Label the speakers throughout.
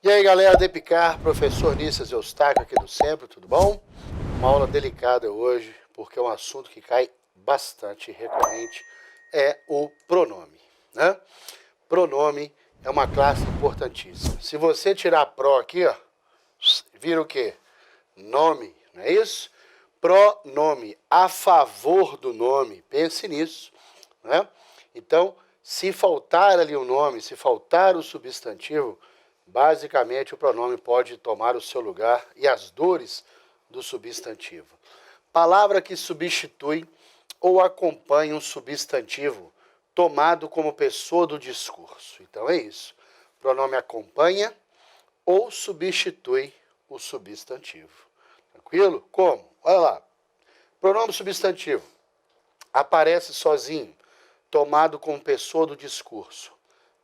Speaker 1: E aí galera, Depicar, professor Nícias Eustáquio aqui do Sempre, tudo bom? Uma aula delicada hoje, porque é um assunto que cai bastante recorrente, é o pronome, né? Pronome é uma classe importantíssima. Se você tirar a pro aqui, ó, vira o quê? Nome, não é isso? Pronome, a favor do nome, pense nisso, né? Então, se faltar ali o nome, se faltar o substantivo, basicamente o pronome pode tomar o seu lugar e as dores do substantivo. Palavra que substitui ou acompanha um substantivo tomado como pessoa do discurso. Então é isso. Pronome acompanha ou substitui o substantivo. Tranquilo? Como? Olha lá. Pronome substantivo aparece sozinho, tomado como pessoa do discurso.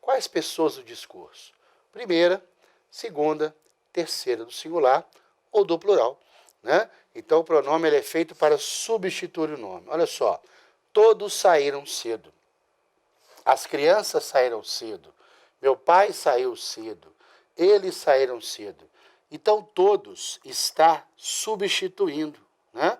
Speaker 1: Quais pessoas do discurso? Primeira, segunda, terceira do singular ou do plural, né? Então o pronome ele é feito para substituir o nome. Olha só, todos saíram cedo. As crianças saíram cedo. Meu pai saiu cedo. Eles saíram cedo. Então todos está substituindo, né?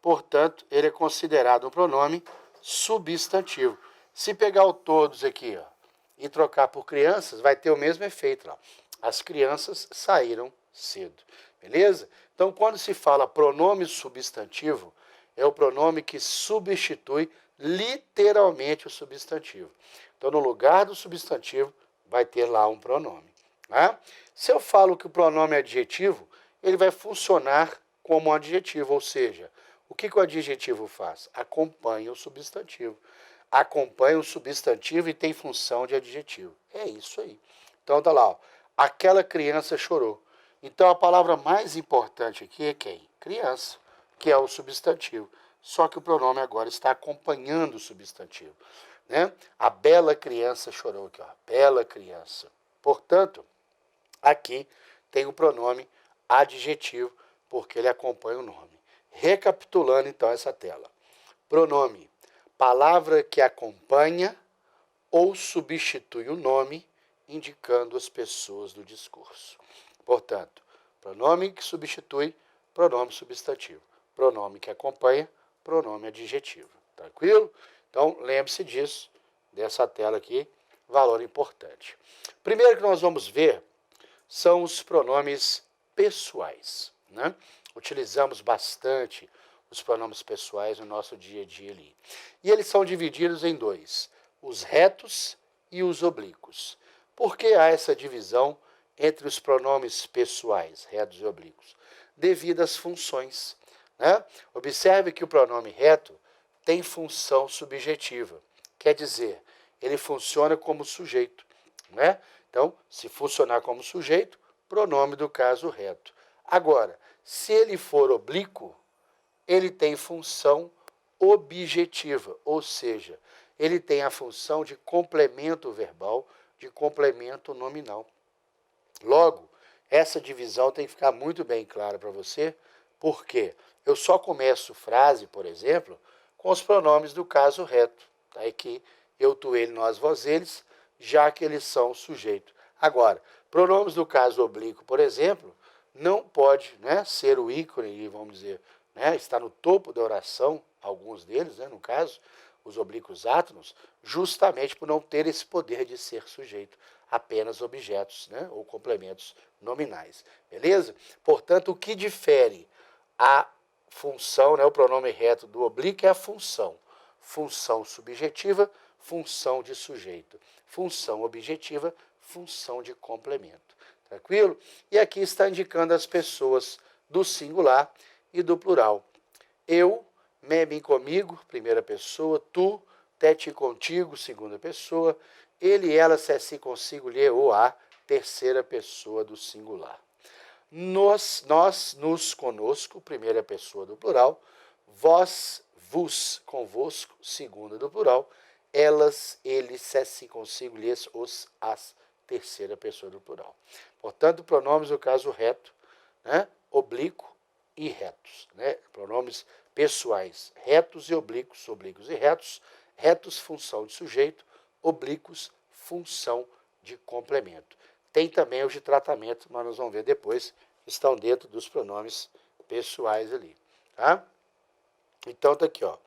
Speaker 1: Portanto, ele é considerado um pronome substantivo. Se pegar o todos aqui, ó, e trocar por crianças, vai ter o mesmo efeito lá. As crianças saíram cedo, beleza? Então, quando se fala pronome substantivo, é o pronome que substitui literalmente o substantivo. Então, no lugar do substantivo, vai ter lá um pronome. Né? Se eu falo que o pronome é adjetivo, ele vai funcionar como um adjetivo, ou seja, o que o adjetivo faz? Acompanha o substantivo. Acompanha o substantivo e tem função de adjetivo. É isso aí. Então tá lá, ó. Aquela criança chorou. Então a palavra mais importante aqui é quem? Criança, que é o substantivo. Só que o pronome agora está acompanhando o substantivo. Né? A bela criança chorou aqui, ó. Bela criança. Portanto, aqui tem o pronome adjetivo, porque ele acompanha o nome. Recapitulando então essa tela. Pronome, palavra que acompanha ou substitui o nome, indicando as pessoas do discurso. Portanto, pronome que substitui, pronome substantivo. Pronome que acompanha, pronome adjetivo. Tranquilo? Então, lembre-se disso, dessa tela aqui, valor importante. Primeiro que nós vamos ver são os pronomes pessoais, né? Utilizamos bastante os pronomes pessoais no nosso dia a dia ali. E eles são divididos em dois, os retos e os oblíquos. Por que há essa divisão entre os pronomes pessoais, retos e oblíquos? Devido às funções. Né? Observe que o pronome reto tem função subjetiva, quer dizer, ele funciona como sujeito. Né? Então, se funcionar como sujeito, pronome do caso reto. Agora, se ele for oblíquo, ele tem função objetiva, ou seja, ele tem a função de complemento verbal, de complemento nominal. Logo, essa divisão tem que ficar muito bem clara para você, porque eu só começo frase, por exemplo, com os pronomes do caso reto. Tá? Aqui, eu, tu, ele, nós, vós, eles, já que eles são sujeito. Agora, pronomes do caso oblíquo, por exemplo, não pode, né, ser o ícone, vamos dizer, né, está no topo da oração, alguns deles, né, no caso, os oblíquos átonos, justamente por não ter esse poder de ser sujeito, apenas objetos, né, ou complementos nominais. Beleza? Portanto, o que difere a função, né, o pronome reto do oblíquo é a função. Função subjetiva, função de sujeito. Função objetiva, função de complemento. Tranquilo? E aqui está indicando as pessoas do singular e do plural. Eu, me, comigo, primeira pessoa. Tu, te, contigo, segunda pessoa. Ele, ela, se, si, consigo, lhe, ou a, terceira pessoa do singular. Nós, nos, conosco, primeira pessoa do plural. Vós, vos, convosco, segunda do plural. Elas, eles, se, si, consigo, lhes, os, as, terceira pessoa do plural. Portanto, pronomes no caso reto, né, oblíquo e retos. Né, pronomes pessoais, retos e oblíquos, oblíquos e retos. Retos, função de sujeito, oblíquos, função de complemento. tem também os de tratamento, mas nós vamos ver depois, que estão dentro dos pronomes pessoais ali, tá? Então tá aqui, ó.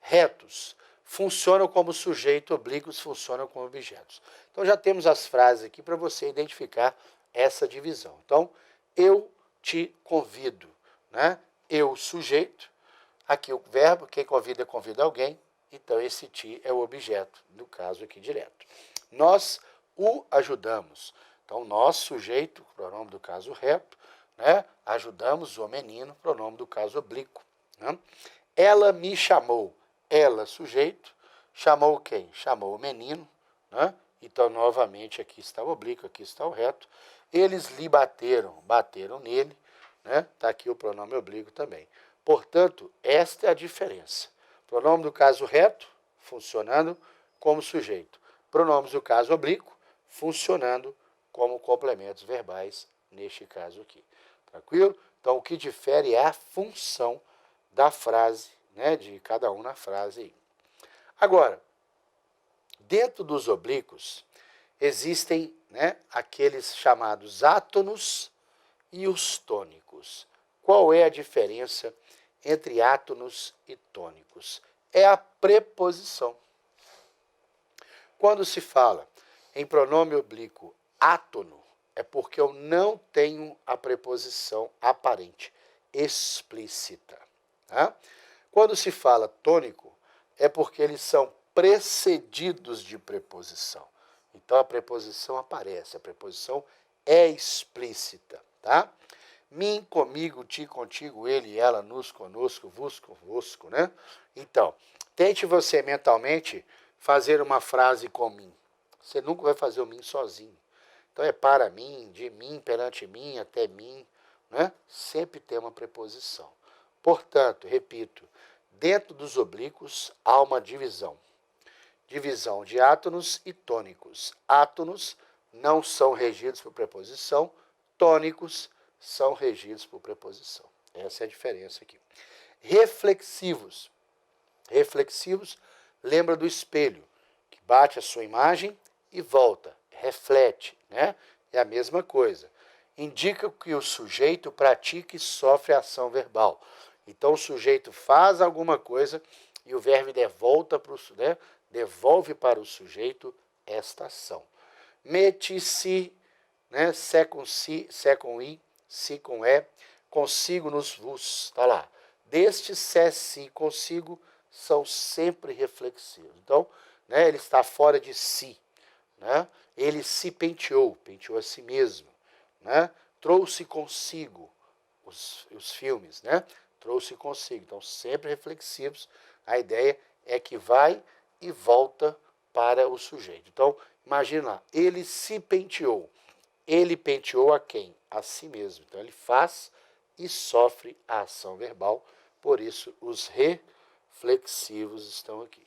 Speaker 1: Retos funcionam como sujeito, oblíquos funcionam como objetos. Então já temos as frases aqui para você identificar essa divisão. Então, eu te convido, né? Eu, sujeito, aqui o verbo, quem convida alguém, então esse ti é o objeto, no caso aqui direto. Nós o ajudamos. Então, nós, sujeito, pronome do caso reto, né? Ajudamos o menino, pronome do caso oblíquo. Né? Ela me chamou. Ela, sujeito, chamou quem? Chamou o menino, né? Então, novamente, aqui está o oblíquo, aqui está o reto. Eles lhe bateram, bateram nele, né? Está aqui o pronome oblíquo também. Portanto, esta é a diferença. Pronome do caso reto, funcionando como sujeito. Pronomes do caso oblíquo, funcionando como complementos verbais, neste caso aqui. Tranquilo? Então, o que difere é a função da frase, né, de cada um na frase aí. Agora, dentro dos oblíquos, existem, né, aqueles chamados átonos e os tônicos. Qual é a diferença entre átonos e tônicos? É a preposição. Quando se fala em pronome oblíquo átono, é porque eu não tenho a preposição aparente, explícita. Tá? Quando se fala tônico, é porque eles são precedidos de preposição. Então, a preposição aparece, a preposição é explícita. Tá? Mim, comigo, ti, contigo, ele, ela, nos, conosco, vos, convosco, né? Então, tente você mentalmente fazer uma frase com mim. Você nunca vai fazer o mim sozinho. Então, é para mim, de mim, perante mim, até mim, né? Sempre tem uma preposição. Portanto, repito, dentro dos oblíquos há uma divisão. Divisão de átonos e tônicos. Átonos não são regidos por preposição, tônicos são regidos por preposição. Essa é a diferença aqui. Reflexivos. Reflexivos, lembra do espelho, que bate a sua imagem e volta, reflete, né? É a mesma coisa. Indica que o sujeito pratica e sofre ação verbal. Então, o sujeito faz alguma coisa e o verbo né, devolve para o sujeito esta ação. Meti-se, né, se com si, se com i, si com é, consigo nos vos, está lá. Destes se, si, consigo, são sempre reflexivos. Então, né, ele está fora de si. Né? Ele se penteou a si mesmo. Né? Trouxe consigo os filmes, né? Trouxe consigo. Então, sempre reflexivos. A ideia é que vai e volta para o sujeito. Então, imagina lá, ele se penteou. Ele penteou a quem? A si mesmo. Então, ele faz e sofre a ação verbal. Por isso, os reflexivos estão aqui.